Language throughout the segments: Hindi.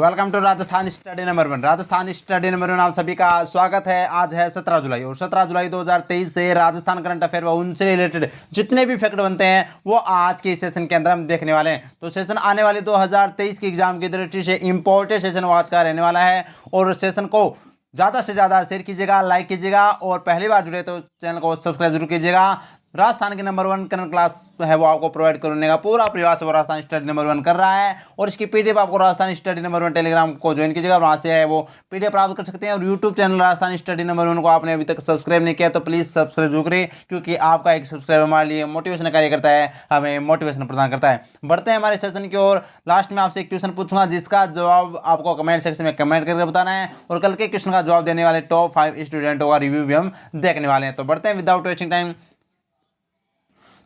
Welcome to Rajasthan study number 1। Rajasthan study number 1 आप सभी का स्वागत है। आज है 17 जुलाई और 17 जुलाई 2023 से राजस्थान करंट अफेयर व उनसे रिलेटेड जितने भी फैक्ट बनते हैं वो आज के सेशन के अंदर हम देखने वाले हैं। तो सेशन आने वाले 2023 की एग्जाम की दृष्टि से इंपॉर्टेंट सेशन आज का रहने वाला है और सेशन को ज़्यादा से ज़्यादा शेयर कीजिएगा, लाइक कीजिएगा और पहली बार जुड़े तो चैनल को सब्सक्राइब जरूर कीजिएगा। राजस्थान की नंबर 1 करंट क्लास है वो आपको प्रोवाइड करने का पूरा प्रयास वो राजस्थान स्टडी नंबर 1 कर रहा है और इसकी पीडीएफ आपको राजस्थान स्टडी नंबर 1 टेलीग्राम को ज्वाइन कीजिएगा, वहाँ से है वो पीडीएफ प्राप्त कर सकते हैं। और YouTube channel Rajasthan study number 1 को आपने अभी तक सब्सक्राइब नहीं किया तो प्लीज़ सब्सक्राइब जरूर करें, क्योंकि आपका एक सब्सक्राइब हमारे लिए मोटिवेशन कार्य करता है, हमें मोटिवेशन प्रदान करता है। बढ़ते हैं हमारे सेशन की ओर। लास्ट में आपसे एक क्वेश्चन पूछूंगा जिसका जवाब आपको कमेंट सेक्शन में कमेंट करके बताना है और कल के क्वेश्चन का जवाब देने वाले टॉप 5 स्टूडेंटों का रिव्यू भी हम देखने वाले हैं। तो बढ़ते हैं विदाउट वेस्टिंग टाइम।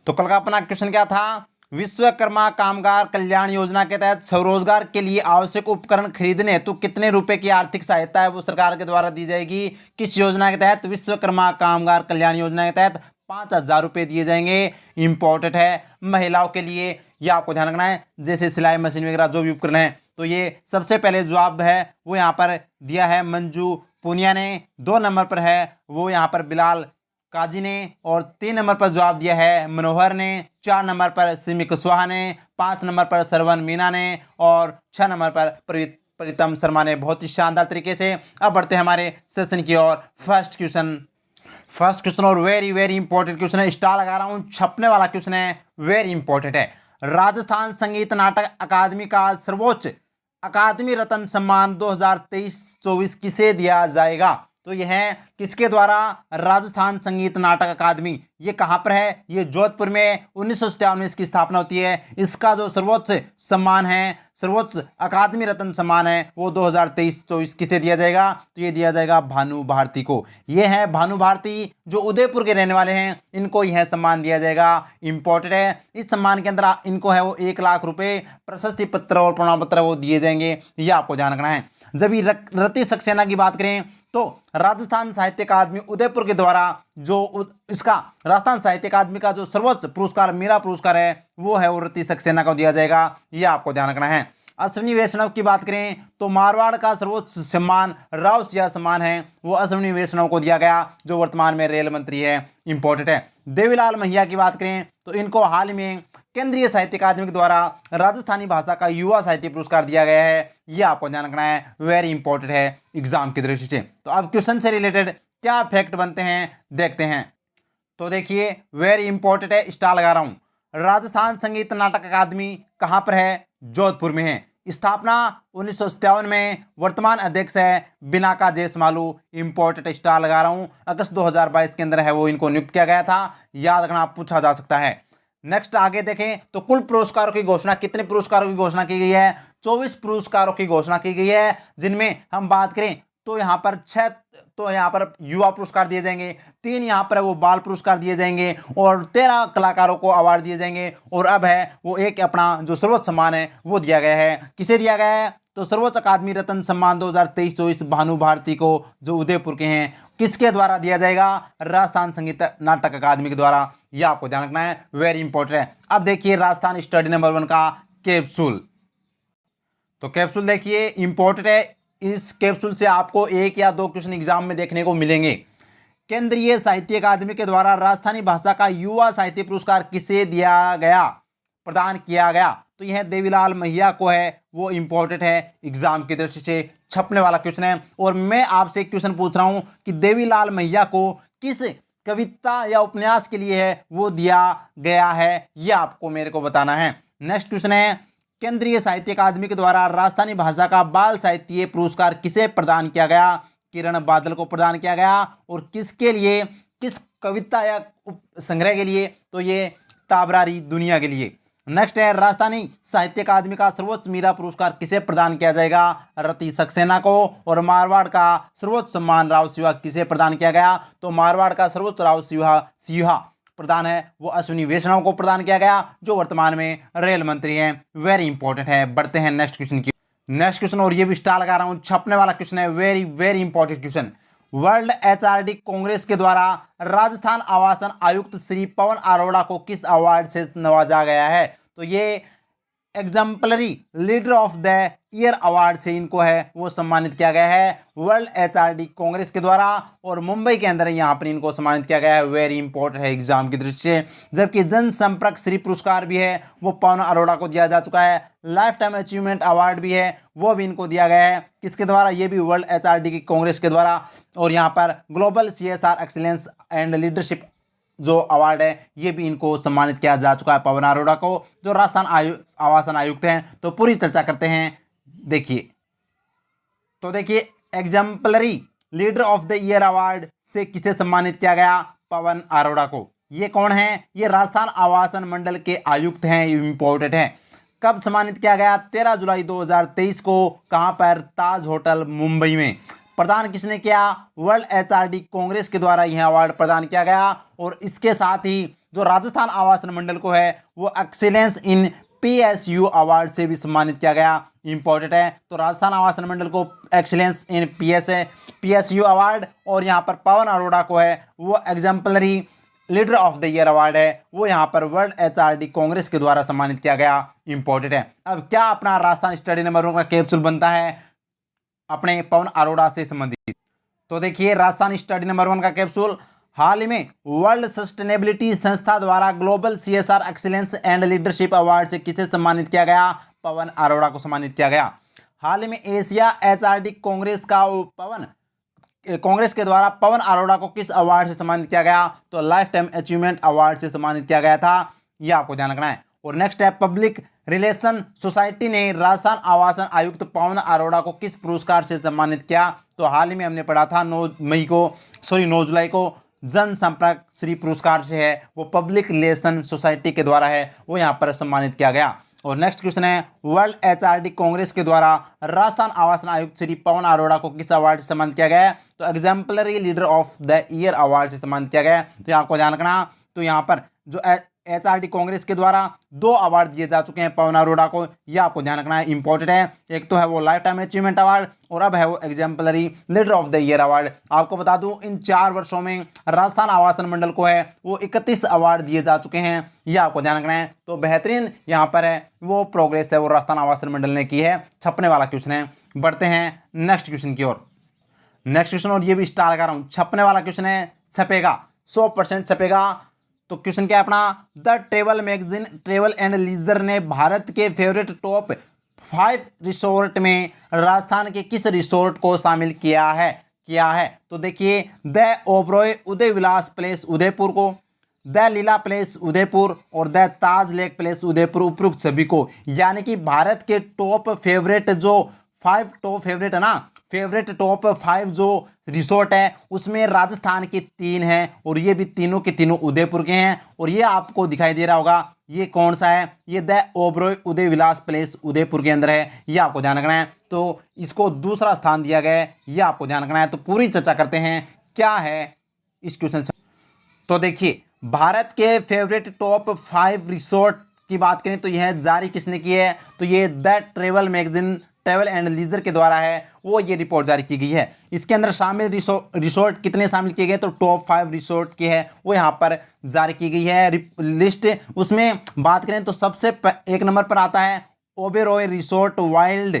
तो कल का अपना क्वेश्चन क्या था? विश्वकर्मा कामगार कल्याण योजना के तहत स्वरोजगार के लिए आवश्यक उपकरण खरीदने हेतु कितने रुपए की आर्थिक सहायता है वो सरकार के द्वारा दी जाएगी? किस योजना के तहत? विश्वकर्मा कामगार कल्याण योजना के तहत 5,000 रुपये दिए जाएंगे। इंपॉर्टेंट है महिलाओं के लिए, यह आपको ध्यान रखना है। जैसे सिलाई मशीन वगैरह जो भी उपकरण है, तो ये सबसे पहले जवाब है वो यहाँ पर दिया है मंजू पुनिया ने। 2 नंबर पर है वो यहाँ पर बिलाल काजी ने और 3 नंबर पर जवाब दिया है मनोहर ने। 4 नंबर पर सिमी कुशवाहा ने, 5 नंबर पर सरवन मीना ने और 6 नंबर पर प्रीतम शर्मा ने। बहुत ही शानदार तरीके से। अब बढ़ते हैं हमारे सेशन की ओर। फर्स्ट क्वेश्चन और वेरी वेरी इंपॉर्टेंट क्वेश्चन है। स्टार लगा रहा हूं, छपने वाला क्वेश्चन है, वेरी इंपॉर्टेंट है। राजस्थान संगीत नाटक अकादमी का सर्वोच्च अकादमी रत्न सम्मान 2023-24 किसे दिया जाएगा? तो यह है किसके द्वारा? राजस्थान संगीत नाटक अकादमी। ये कहाँ पर है? ये जोधपुर में 1957 में इसकी स्थापना होती है। इसका जो सर्वोच्च सम्मान है, सर्वोच्च अकादमी रत्न सम्मान है, वो 2023-24 किसे दिया जाएगा? तो ये दिया जाएगा भानु भारती को। ये है भानु भारती जो उदयपुर के रहने वाले हैं, इनको यह सम्मान दिया जाएगा। इंपॉर्टेंट है। इस सम्मान के अंदर इनको है वो 1 लाख रुपए प्रशस्ति पत्र और प्रमाण पत्र वो दिए जाएंगे। ये आपको ध्यान रखना है। जब ये रति सक्सेना की बात करें तो राजस्थान साहित्य अकादमी उदयपुर के द्वारा जो इसका राजस्थान साहित्य अकादमी का जो सर्वोच्च पुरस्कार मीरा पुरस्कार है वो है वो रति सक्सेना को दिया जाएगा। यह आपको ध्यान रखना है। अश्विनी वैष्णव की बात करें तो मारवाड़ का सर्वोच्च सम्मान राव सिया सम्मान है वो अश्विनी वैष्णव को दिया गया जो वर्तमान में रेल मंत्री है। इंपॉर्टेंट है। देवीलाल मैया की बात करें तो इनको हाल में केंद्रीय साहित्य अकादमी के द्वारा राजस्थानी भाषा का युवा साहित्य पुरस्कार दिया गया है। यह आपको ध्यान रखना है, वेरी इंपॉर्टेंट है एग्जाम की दृष्टि से। तो अब क्वेश्चन से रिलेटेड क्या फैक्ट बनते हैं देखते हैं। तो देखिए वेरी इंपॉर्टेंट है, स्टार लगा रहा हूं। राजस्थान संगीत नाटक अकादमी कहां पर है? जोधपुर में है। स्थापना 1957 में। वर्तमान अध्यक्ष है बिनाका जैसमालू। इंपॉर्टेंट स्टार लगा रहा हूं। अगस्त 2022 के अंदर है वो इनको नियुक्त किया गया था। याद रखना, पूछा जा सकता है। नेक्स्ट आगे देखें तो कुल पुरस्कारों की घोषणा, कितने पुरस्कारों की घोषणा की गई है? 24 पुरस्कारों की घोषणा की गई है, जिनमें हम बात करें तो यहाँ पर 6 तो यहाँ पर युवा पुरस्कार दिए जाएंगे, 3 यहाँ पर वो बाल पुरस्कार दिए जाएंगे और 13 कलाकारों को अवार्ड दिए जाएंगे। और अब है वो एक अपना जो सर्वोच्च सम्मान है वो दिया गया है। किसे दिया गया है? तो सर्वोच्च अकादमी रत्न सम्मान 2023-24 भानु भारती को जो उदयपुर के हैं। किसके द्वारा दिया जाएगा? राजस्थान संगीत नाटक अकादमी के द्वारा। यह आपको ध्यान रखना है, वेरी इंपॉर्टेंट है। अब देखिए राजस्थान स्टडी नंबर 1 का कैप्सूल। तो कैप्सूल देखिए इंपॉर्टेंट है। इस कैप्सूल से आपको 1 या 2 क्वेश्चन एग्जाम में देखने को मिलेंगे। केंद्रीय साहित्य अकादमी के द्वारा राजस्थानी भाषा का युवा साहित्य पुरस्कार किसे दिया गया, प्रदान किया गया? तो यह देवीलाल मैया को है, वो इंपॉर्टेंट है, एग्जाम की दृष्टि से छपने वाला क्वेश्चन है। और मैं आपसे एक क्वेश्चन पूछ रहा हूं कि देवीलाल मैया को किस कविता या उपन्यास के लिए है वो दिया गया है, यह आपको मेरे को बताना है। नेक्स्ट क्वेश्चन है केंद्रीय साहित्य अकादमी के द्वारा राजस्थानी भाषा का बाल साहित्य पुरस्कार किसे प्रदान किया गया? किरण बादल को प्रदान किया गया। और किसके लिए, किस कविता या संग्रह के लिए? तो ये टाबरारी दुनिया के लिए। नेक्स्ट है राजस्थानी साहित्य अकादमी का सर्वोच्च मीरा पुरस्कार किसे प्रदान किया जाएगा? रति सक्सेना को। और मारवाड़ का सर्वोच्च सम्मान राव सिंह किसे प्रदान किया गया? तो मारवाड़ का सर्वोच्च राव सिंह प्रदान है वो अश्विनी वैष्णव को प्रदान किया गया जो वर्तमान में रेल मंत्री हैं। वेरी इंपॉर्टेंट है। बढ़ते हैं नेक्स्ट क्वेश्चन की। नेक्स्ट क्वेश्चन और ये भी स्टार लगा रहा हूं, छपने वाला क्वेश्चन है, very very important question. World HRD Congress के द्वारा राजस्थान आवासन आयुक्त श्री पवन अरोड़ा को किस अवार्ड से नवाजा गया है? तो ये exemplary leader of the year award से इनको है वो सम्मानित किया गया है वर्ल्ड एचआरडी कांग्रेस के द्वारा, और मुंबई के अंदर यहाँ पर इनको सम्मानित किया गया है। वेरी इंपॉर्टेंट है एग्जाम की दृष्टि से। जबकि जनसंपर्क श्री पुरस्कार भी है वो पवन अरोड़ा को दिया जा चुका है। लाइफ टाइम अचीवमेंट अवार्ड भी है वो भी इनको दिया गया है। किसके द्वारा? ये भी वर्ल्ड एचआरडी की कांग्रेस के द्वारा। और यहाँ पर global CSR excellence and leadership जो अवार्ड है ये भी इनको सम्मानित किया जा चुका है पवन अरोड़ा को, जो राजस्थान आवासन आयुक्त हैं। तो पूरी चर्चा करते हैं। देखिए exemplary leader of the year award से किसे सम्मानित किया गया? पवन अरोड़ा को। ये कौन है? ये राजस्थान आवासन मंडल के आयुक्त हैं। इंपॉर्टेंट है। कब सम्मानित किया गया? 13 जुलाई 2023 को। कहां पर? ताज होटल मुंबई में। प्रदान किसने किया? वर्ल्ड एचआरडी कांग्रेस के द्वारा यह अवार्ड प्रदान किया गया। और इसके साथ ही जो राजस्थान आवासन मंडल को है वो एक्सीलेंस इन पीएसयू अवार्ड से भी सम्मानित किया गया। इंपॉर्टेंट है। तो राजस्थान आवासन मंडल को एक्सीलेंस इन पीएसयू अवार्ड, और यहाँ पर पवन अरोड़ा को है वो exemplary leader of the year award है वो यहाँ पर वर्ल्ड एचआरडी कांग्रेस के द्वारा सम्मानित किया गया। इंपॉर्टेंट है। अब क्या अपना राजस्थान स्टडी नंबर 1 का कैप्सूल बनता है अपने पवन अरोड़ा से संबंधित? तो देखिए राजस्थान स्टडी नंबर 1 का कैप्सूल। हाल ही में वर्ल्ड सस्टेनेबिलिटी संस्था द्वारा global CSR excellence and leadership award से किसे सम्मानित किया गया? पवन अरोड़ा को सम्मानित किया गया। हाल ही में एशिया एचआरडी कांग्रेस के द्वारा पवन अरोड़ा को किस अवार्ड से सम्मानित किया गया? तो लाइफ टाइम अचीवमेंट अवार्ड से सम्मानित किया गया था। यह आपको ध्यान रखना है। और नेक्स्ट है पब्लिक रिलेशन सोसाइटी ने राजस्थान आवासन आयुक्त पवन अरोड़ा को किस पुरस्कार से सम्मानित किया? तो हाल ही में हमने पढ़ा था 9 जुलाई को जनसंपर्क श्री पुरस्कार से है वो पब्लिक रिलेशन सोसाइटी के द्वारा है वो यहाँ पर सम्मानित किया गया। और नेक्स्ट क्वेश्चन है वर्ल्ड एचआरडी कांग्रेस के द्वारा राजस्थान आवासन आयुक्त श्री पवन अरोड़ा को किस अवार्ड से सम्मानित किया गया है? तो exemplary leader of the year award से सम्मानित किया गया है। तो यहाँ आपको ध्यान रखना। तो यहाँ पर जो एचआरडी कांग्रेस के द्वारा 2 अवार्ड दिए जा चुके हैं पवन अरोड़ा को। यह आपको ध्यान रखना है। इंपॉर्टेंट है। एक तो है वो लाइफ टाइम अचीवमेंट अवार्ड और अब है वो exemplary leader of the year award. आपको बता दूं इन 4 वर्षों में राजस्थान आवासन मंडल को है वो 31 अवार्ड दिए जा चुके हैं। यह आपको ध्यान रखना है। तो बेहतरीन यहाँ पर है वो प्रोग्रेस है वो राजस्थान आवासन मंडल ने की है। छपने वाला क्वेश्चन है। बढ़ते हैं नेक्स्ट क्वेश्चन की ओर। नेक्स्ट क्वेश्चन, और ये भी स्टार लगा रहा हूं, छपने वाला क्वेश्चन है। छपेगा 100% छपेगा। तो क्वेश्चन क्या है अपना? The travel magazine travel and leisure ने भारत के फेवरेट टॉप 5 रिसोर्ट में राजस्थान के किस रिसोर्ट को शामिल किया है? तो देखिए the Oberoi Uday Vilas place Udaipur को, द लीला प्लेस उदयपुर और the Taj lake place Udaipur, उपरोक्त सभी को। यानी कि भारत के टॉप फेवरेट जो 5 टॉप फेवरेट है ना, फेवरेट टॉप 5 जो रिसोर्ट है उसमें राजस्थान के 3 हैं और ये भी तीनों के तीनों उदयपुर के हैं। और ये आपको दिखाई दे रहा होगा ये कौन सा है? ये the Oberoi Uday Vilas place Udaipur के अंदर है। ये आपको ध्यान रखना है। तो इसको दूसरा स्थान दिया गया है। ये आपको ध्यान रखना है। तो पूरी चर्चा करते हैं क्या है इस क्वेश्चन से। तो देखिए भारत के फेवरेट टॉप 5 रिसोर्ट की बात करें तो यह जारी किसने की है? तो ये the travel magazine travel and leisure के द्वारा है वो ये रिपोर्ट जारी की गई है। इसके अंदर शामिल रिसोर्ट कितने शामिल किए गए? तो टॉप 5 रिसोर्ट की है वो यहाँ पर जारी की गई है लिस्ट। उसमें बात करें तो सबसे 1 नंबर पर आता है Oberoi resort wild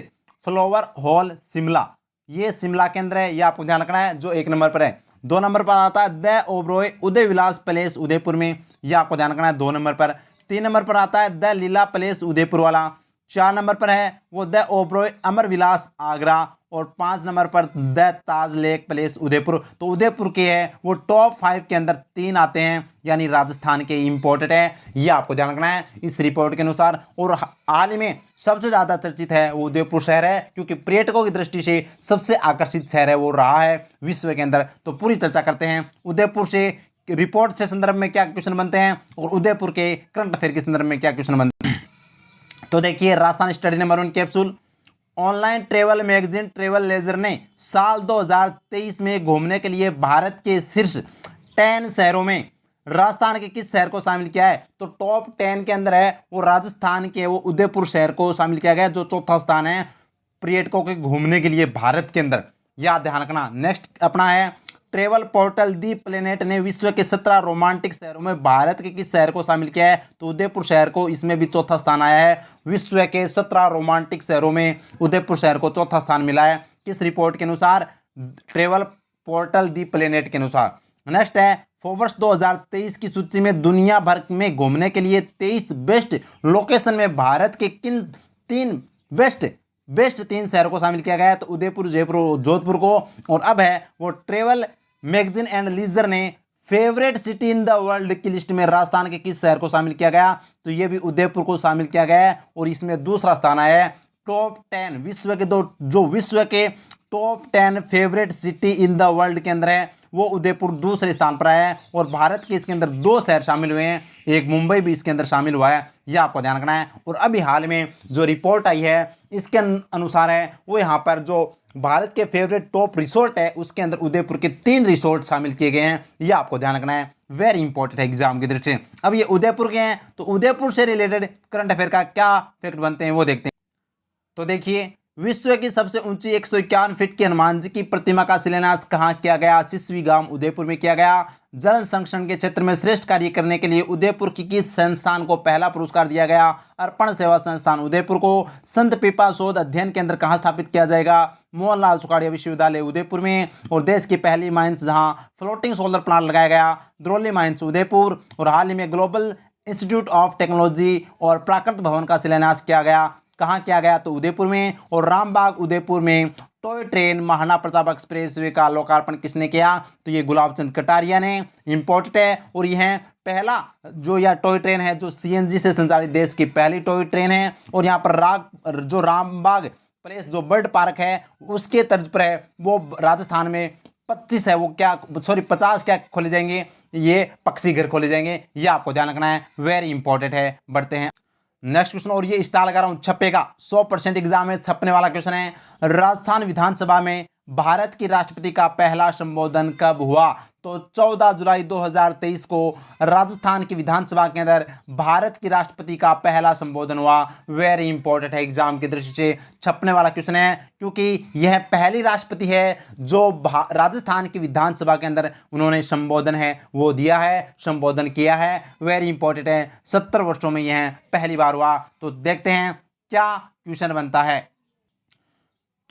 flower hall Shimla. ये शिमला के अंदर है। ये आपको ध्यान रखना है जो 1 नंबर पर है। 2 नंबर पर आता है the Oberoi Uday Vilas palace Udaipur में। यह आपको ध्यान रखना है 2 नंबर पर। 3 नंबर पर आता है द लीला पैलेस उदयपुर वाला। 4 नंबर पर है वो द ओबरॉय अमर विलास आगरा। और 5 नंबर पर the Taj lake palace Udaipur. तो उदयपुर के है वो टॉप 5 के अंदर 3 आते हैं यानी राजस्थान के। इंपॉर्टेंट है। ये आपको ध्यान रखना है इस रिपोर्ट के अनुसार। और हाल ही में सबसे ज़्यादा चर्चित है वो उदयपुर शहर है क्योंकि पर्यटकों की दृष्टि से सबसे आकर्षित शहर है वो रहा है विश्व के अंदर। तो पूरी चर्चा करते हैं उदयपुर से रिपोर्ट से संदर्भ में क्या क्वेश्चन बनते हैं और उदयपुर के करंट अफेयर के संदर्भ में क्या क्वेश्चन बनते हैं। तो देखिए Rajasthan study number 1 capsule. Online travel magazine travel leisure ने साल 2023 में घूमने के लिए भारत के शीर्ष 10 शहरों में राजस्थान के किस शहर को शामिल किया है? तो टॉप 10 के अंदर है वो राजस्थान के वो उदयपुर शहर को शामिल किया गया जो चौथा स्थान है पर्यटकों के घूमने के लिए भारत के अंदर। याद ध्यान रखना। नेक्स्ट अपना है ट्रेवल पोर्टल दी प्लेनेट ने विश्व के 17 रोमांटिक शहरों में भारत के किस शहर को शामिल किया है? तो उदयपुर शहर को इसमें भी चौथा स्थान आया है। विश्व के 17 रोमांटिक शहरों में उदयपुर शहर को चौथा स्थान मिला है। किस रिपोर्ट के अनुसार? ट्रेवल पोर्टल दी प्लेनेट के अनुसार। नेक्स्ट है, फोर्ब्स 2023 की सूची में दुनिया भर में घूमने के लिए 23 बेस्ट लोकेशन में भारत के किन तीन बेस्ट 3 शहरों को शामिल किया गया है? तो उदयपुर, जयपुर, जोधपुर को। और अब है वो ट्रेवल मैगजीन एंड लीजर ने favourite city in the world की लिस्ट में राजस्थान के किस शहर को शामिल किया गया? तो ये भी उदयपुर को शामिल किया गया है और इसमें दूसरा स्थान आया है। टॉप 10 विश्व के top 10 favourite city in the world के अंदर है वो उदयपुर दूसरे स्थान पर आया है। और भारत के इसके अंदर 2 शहर शामिल हुए हैं, एक मुंबई भी इसके अंदर शामिल हुआ है, यह आपको ध्यान रखना है। और अभी हाल में जो रिपोर्ट आई है इसके अनुसार है वो यहाँ पर जो भारत के फेवरेट टॉप रिसोर्ट है उसके अंदर उदयपुर के 3 रिसोर्ट शामिल किए गए हैं, यह आपको ध्यान रखना है। वेरी इंपॉर्टेंट है एग्जाम की दृष्टि से। अब ये उदयपुर के हैं तो उदयपुर से रिलेटेड करंट अफेयर का क्या फैक्ट बनते हैं वो देखते हैं। तो देखिए, विश्व की सबसे ऊंची 151 फीट की हनुमान जी की प्रतिमा का शिलान्यास कहाँ किया गया? सिसवी गांव उदयपुर में किया गया। जल संरक्षण के क्षेत्र में श्रेष्ठ कार्य करने के लिए उदयपुर की किस संस्थान को पहला पुरस्कार दिया गया? अर्पण सेवा संस्थान उदयपुर को। संत पीपा शोध अध्ययन केंद्र कहाँ स्थापित किया जाएगा? मोहनलाल सुखाड़िया विश्वविद्यालय उदयपुर में। और देश की पहली माइंस जहां फ्लोटिंग सोलर प्लांट लगाया गया, द्रोली माइंस उदयपुर। और हाल ही में ग्लोबल इंस्टीट्यूट ऑफ टेक्नोलॉजी और प्राकृत भवन का शिलान्यास किया गया, कहाँ किया गया? तो उदयपुर में। और रामबाग उदयपुर में toy train Maharana Pratap expressway का लोकार्पण किसने किया? तो ये गुलाब चंद कटारिया ने। इंपॉर्टेंट है। और यह पहला जो यह टॉय ट्रेन है जो सीएनजी से संचालित देश की पहली टॉय ट्रेन है। और यहाँ पर जो रामबाग प्लेस जो बर्ड पार्क है उसके तर्ज पर है वो राजस्थान में 25 है वो क्या 50 क्या खोले जाएंगे, ये पक्षी घर खोले जाएंगे, ये आपको ध्यान रखना है। वेरी इंपॉर्टेंट है। बढ़ते हैं नेक्स्ट क्वेश्चन। और ये स्टार लगा रहा हूं, छपेगा 100% एग्जाम में छपने वाला क्वेश्चन है। राजस्थान विधानसभा में भारत की राष्ट्रपति का पहला संबोधन कब हुआ? तो 14 जुलाई 2023 को राजस्थान की विधानसभा के अंदर भारत की राष्ट्रपति का पहला संबोधन हुआ। वेरी इंपॉर्टेंट है, एग्जाम की दृष्टि से छपने वाला क्वेश्चन है क्योंकि यह पहली राष्ट्रपति है जो राजस्थान की विधानसभा के अंदर उन्होंने संबोधन है वो दिया है, संबोधन किया है। वेरी इंपॉर्टेंट है, 70 वर्षों में यह पहली बार हुआ। तो देखते हैं क्या क्वेश्चन बनता है।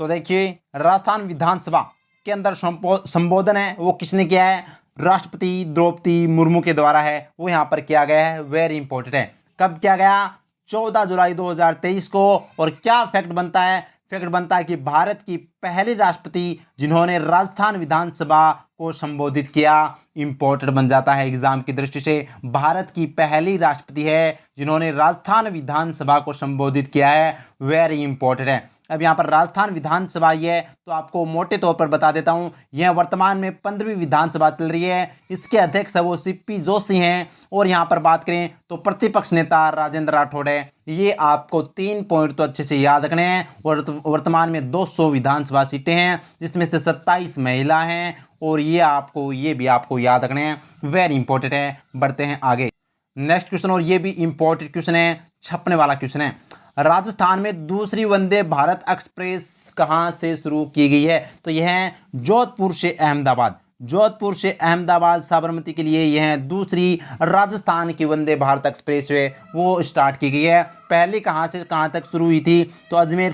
तो देखिए, राजस्थान विधानसभा के अंदर संबोधन है वो किसने किया है? राष्ट्रपति द्रौपदी मुर्मू के द्वारा है वो यहाँ पर किया गया है। वेरी इंपॉर्टेंट है। कब किया गया? 14 जुलाई 2023 को। और क्या फैक्ट बनता है? फैक्ट बनता है कि भारत की पहली राष्ट्रपति जिन्होंने राजस्थान विधानसभा को संबोधित किया। इंपॉर्टेंट बन जाता है एग्जाम की दृष्टि से। भारत की पहली राष्ट्रपति है जिन्होंने राजस्थान विधानसभा को संबोधित किया है। वेरी इंपॉर्टेंट है। अब यहाँ पर राजस्थान विधानसभा ये है तो आपको मोटे तौर पर बता देता हूँ, यह वर्तमान में 15वीं विधानसभा चल रही है। इसके अध्यक्ष है वो सीपी जोशी हैं। और यहाँ पर बात करें तो प्रतिपक्ष नेता राजेंद्र राठौड़ है। ये आपको 3 पॉइंट तो अच्छे से याद रखने हैं। और वर्तमान में 200 विधानसभा सीटें हैं जिसमें से 27 महिला हैं। और ये भी आपको याद रखने हैं। वेरी इंपॉर्टेंट है। बढ़ते हैं आगे नेक्स्ट क्वेश्चन। और ये भी इंपॉर्टेंट क्वेश्चन है, छपने वाला क्वेश्चन है। राजस्थान में दूसरी वंदे भारत एक्सप्रेस कहाँ से शुरू की गई है? तो यह है जोधपुर से अहमदाबाद। जोधपुर से अहमदाबाद साबरमती के लिए यह दूसरी राजस्थान की वंदे भारत एक्सप्रेस वे वो स्टार्ट की गई है। पहले कहाँ से कहाँ तक शुरू हुई थी? तो अजमेर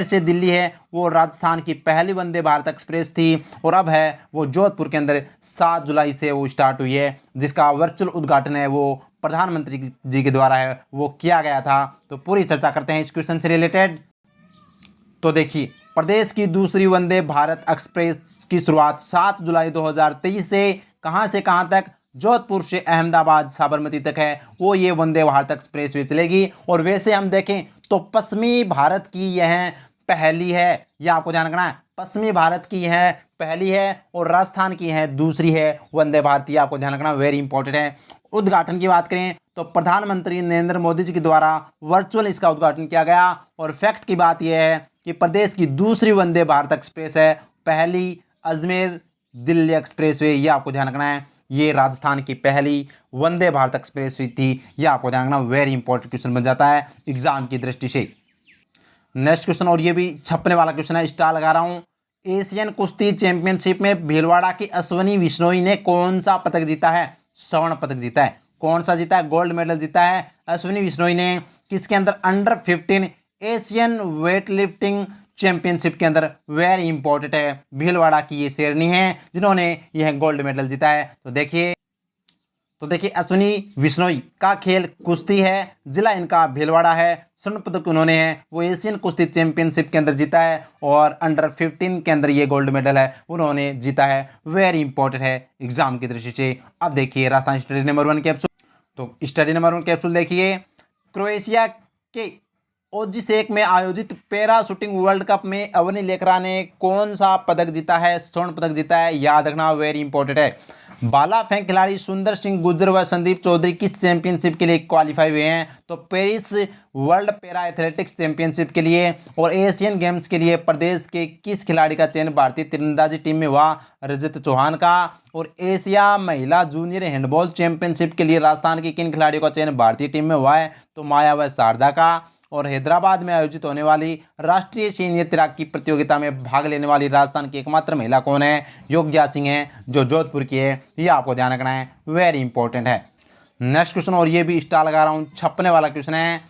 से दिल्ली है वो राजस्थान की पहली वंदे भारत एक्सप्रेस थी। और अब है वो जोधपुर के अंदर 7 जुलाई से वो स्टार्ट हुई है, जिसका वर्चुअल उद्घाटन है वो प्रधानमंत्री जी के द्वारा है वो किया गया था। तो पूरी चर्चा करते हैं इस क्वेश्चन से रिलेटेड। तो देखिए, प्रदेश की दूसरी वंदे भारत एक्सप्रेस की शुरुआत 7 जुलाई 2023 से कहां तक? जोधपुर से अहमदाबाद साबरमती तक है वो ये वंदे भारत एक्सप्रेस वे चलेगी। और वैसे हम देखें तो पश्चिमी भारत की यह पहली है, यह आपको ध्यान रखना है। पश्चिमी भारत की यह पहली है और राजस्थान की यह दूसरी है वंदे भारत, यह आपको ध्यान रखना वेरी इंपॉर्टेंट है। उद्घाटन की बात करें तो प्रधानमंत्री नरेंद्र मोदी जी के द्वारा वर्चुअल इसका उद्घाटन किया गया। और फैक्ट की बात यह है कि प्रदेश की दूसरी वंदे भारत एक्सप्रेस है, पहली अजमेर दिल्ली एक्सप्रेस वे, यह आपको ध्यान रखना है। ये राजस्थान की पहली वंदे भारत एक्सप्रेस वे थी, यह आपको ध्यान रखना वेरी इंपॉर्टेंट क्वेश्चन बन जाता है एग्जाम की दृष्टि से। नेक्स्ट क्वेश्चन, और ये भी छपने वाला क्वेश्चन है, स्टार लगा रहा हूं। एशियन कुश्ती चैंपियनशिप में भीलवाड़ा की अश्वनी विश्नोई ने कौन सा पदक जीता है? स्वर्ण पदक जीता है। कौन सा जीता है? गोल्ड मेडल जीता है अश्वनी विश्नोई ने। किसके अंदर? Under 15 Asian weight lifting championship के अंदर। वेरी इंपॉर्टेंट है, भीलवाड़ा की ये शेरनी है जिन्होंने यह गोल्ड मेडल जीता है। तो देखिए अश्विनी विश्नोई का खेल कुश्ती है, जिला इनका भीलवाड़ा है। स्वर्ण पदक उन्होंने है वो एशियन कुश्ती चैंपियनशिप के अंदर जीता है और अंडर 15 के अंदर ये गोल्ड मेडल है उन्होंने जीता है। वेरी इंपॉर्टेंट है एग्जाम की दृष्टि से। अब देखिए राजस्थान स्टडी नंबर 1 कैप्सूल। तो स्टडी नंबर 1 कैप्सूल देखिए, क्रोएशिया के ओजिसेक में आयोजित पैरा शूटिंग वर्ल्ड कप में अवनी लेखरा ने कौन सा पदक जीता है? स्वर्ण पदक जीता है। याद रखना वेरी इंपॉर्टेंट है। भाला फेंक खिलाड़ी सुंदर सिंह गुर्जर व संदीप चौधरी किस चैंपियनशिप के लिए क्वालिफाई हुए हैं? तो Paris world para athletics championship के लिए। और एशियन गेम्स के लिए प्रदेश के किस खिलाड़ी का चयन भारतीय तीरंदाजी टीम में हुआ? रजत चौहान का। और एशिया महिला जूनियर हैंडबॉल चैंपियनशिप के लिए राजस्थान के किन खिलाड़ियों का चयन भारतीय टीम में हुआ है? तो माया व शारदा का। और हैदराबाद में आयोजित होने वाली राष्ट्रीय सीनियर तैराकी प्रतियोगिता में भाग लेने वाली राजस्थान की एकमात्र महिला कौन है? योग्या सिंह है जो जोधपुर की है। ये आपको ध्यान रखना है, वेरी इंपॉर्टेंट है। नेक्स्ट क्वेश्चन, और ये भी स्टार लगा रहा हूं, छपने वाला क्वेश्चन है।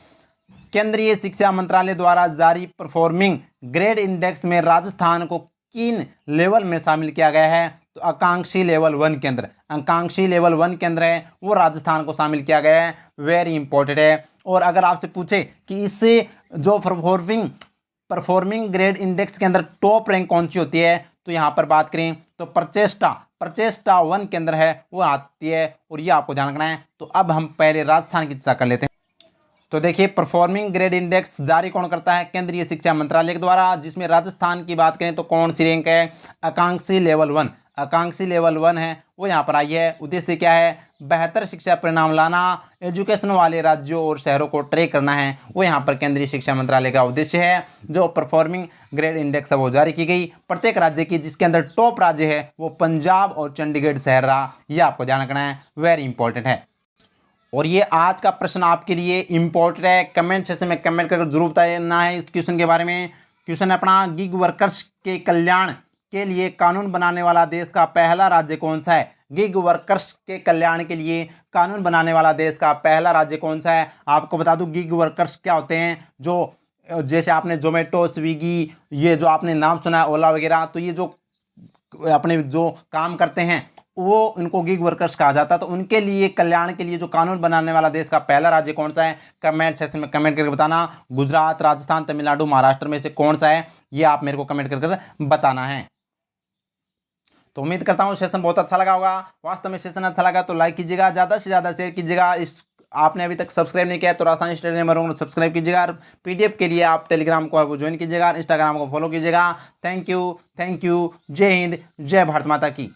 केंद्रीय शिक्षा मंत्रालय द्वारा जारी परफॉर्मिंग ग्रेड इंडेक्स में राजस्थान को किन लेवल में शामिल किया गया है? तो आकांक्षी लेवल 1 के अंदर। आकांक्षी लेवल 1 के अंदर है वो राजस्थान को शामिल किया गया है। वेरी इंपॉर्टेंट है। और अगर आपसे पूछे कि इससे जो परफॉर्मिंग ग्रेड इंडेक्स के अंदर टॉप रैंक कौन सी होती है, तो यहाँ पर बात करें तो प्रचेष्टा 1 के अंदर है वो आती है। और ये आपको ध्यान रखना है। तो अब हम पहले राजस्थान की चर्चा कर लेते हैं। तो देखिए परफॉर्मिंग ग्रेड इंडेक्स जारी कौन करता है? केंद्रीय शिक्षा मंत्रालय के द्वारा, जिसमें राजस्थान की बात करें तो कौन सी रैंक है? आकांक्षी लेवल 1। आकांक्षी लेवल 1 है वो यहाँ पर आई है। उद्देश्य क्या है? बेहतर शिक्षा परिणाम लाना, एजुकेशन वाले राज्यों और शहरों को ट्रैक करना है वो यहाँ पर केंद्रीय शिक्षा मंत्रालय का उद्देश्य है। जो परफॉर्मिंग ग्रेड इंडेक्स है वो जारी की गई प्रत्येक राज्य की, जिसके अंदर टॉप राज्य है वो पंजाब और चंडीगढ़ शहर रहा। ये आपको ध्यान रखना है, वेरी इंपॉर्टेंट है। और ये आज का प्रश्न आपके लिए इंपॉर्टेंट है। कमेंट सेक्शन में कमेंट करके जरूर बताना है इस क्वेश्चन के बारे में। क्वेश्चन अपना, गिग वर्कर्स के कल्याण के लिए कानून बनाने वाला देश का पहला राज्य कौन सा है? गिग वर्कर्स के कल्याण के लिए कानून बनाने वाला देश का पहला राज्य कौन सा है? आपको बता दूं गिग वर्कर्स क्या होते हैं। जो जैसे आपने जोमेटो, स्विगी, ये जो आपने नाम सुना है, ओला वगैरह, तो ये जो अपने जो काम करते हैं वो इनको गिग वर्कर्स कहा जाता है। तो उनके लिए कल्याण के लिए जो कानून बनाने वाला देश का पहला राज्य कौन सा है? कमेंट सेक्शन में कमेंट करके बताना। गुजरात, राजस्थान, तमिलनाडु, महाराष्ट्र में से कौन सा है? ये आप मेरे को कमेंट कर बताना है। तो उम्मीद करता हूँ सेशन बहुत अच्छा लगा होगा। वास्तव में सेशन अच्छा लगा तो लाइक कीजिएगा, ज़्यादा से ज़्यादा शेयर कीजिएगा। इस आपने अभी तक सब्सक्राइब नहीं किया है तो राजस्थान स्टडी नंबर 1 को सब्सक्राइब कीजिएगा। पीडीएफ के लिए आप टेलीग्राम को है वो ज्वाइन कीजिएगा, इंस्टाग्राम को फॉलो कीजिएगा। थैंक यू, जय हिंद, जय भारत माता की।